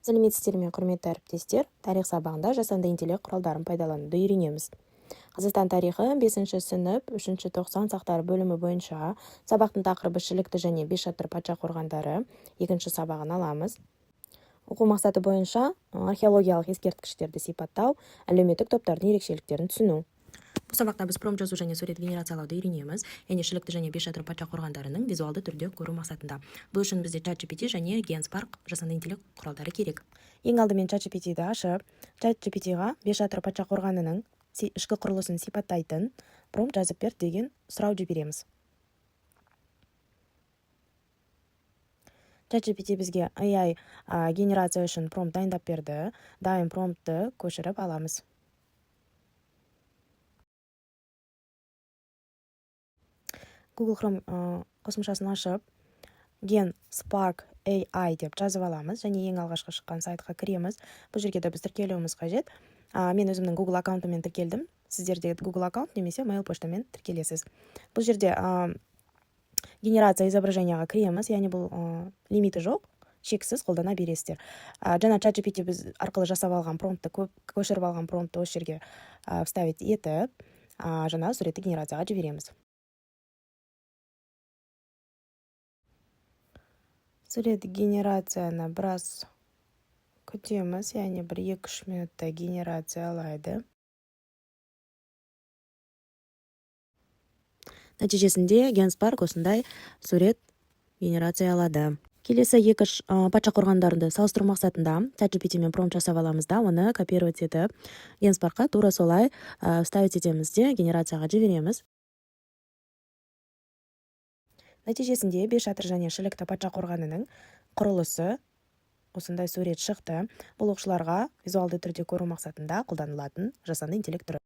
Сәлеметсіздер ме, құрметті әріптестер. Тарих сабағында жасанды интеллект құралдарын пайдалануды үйренеміз. Қазақстан тарихы 5 сынып 3 тоқсан сақтар бөлімі бойынша сабақтың тақырыбы шілікті және бесшатыр патша қорғандары 2 сабағын аламыз. Оқу мақсаты бойынша археологиялық ескерткіштерді сипаттау, әлеуметтік топтардың ерекшеліктерін түсіну. Бұл сабақта біз промпт жазу және сурет генерациялауды үйренеміз, яғни шілікті және бесшатыр патша қорғандарының визуалды түрде көру мақсатында. Бұл үшін бізде ChatGPT және GenSpark жасанды интеллект құралдары керек. Ең алдымен ChatGPT-ді ашып, ChatGPT-ға бесшатыр патша қорғанының ішкі құрылысын сипаттайтын промпт жазып бер деген сұрау жібереміз. ChatGPT бізге AI генерация үшін промпт дайындап берді. Дайын промптты көшіріп аламыз. Google Chrome қосымшасын ашып, GenSpark AI деп жазып аламыз, және ең алғашқы шыққан сайтқа кіреміз. Бұл жерге де біз тіркелуіміз қажет. Мен өзімнің Google аккаунтымен тіркелдім. Сіздерде Google аккаунт немесе mail поштамен тіркелесіз. Бұл жерде генерация изображенияға кіреміз, яғни бұл лимиті жоқ, шексіз қолдана бересіздер. Жаңа ChatGPT біз арқылы жасап алған промптты, көшіріп алған промптты осы жерге вставить етіп, жаңа суретті генерацияға жібереміз. Сурет генерацияны біраз күтеміз, яғни 1-2 минутта генерациялайды. Нәтижесінде GenSpark осындай сурет генерациялады. Келесі 2 патша қорғандарында салыстыру мақсатында ChatGPT мен промпт жасап аламыз да, оны копировать етіп, GenSparkқа тура солай вставить етеміз де генерацияға жібереміз. Нәтижесінде бесшатыр және шілікті патша қорғанының құрылысы осындай сурет шықты. Бұл оқушыларға визуалды түрде көру мақсатында қолданылатын жасанды интеллект түрі.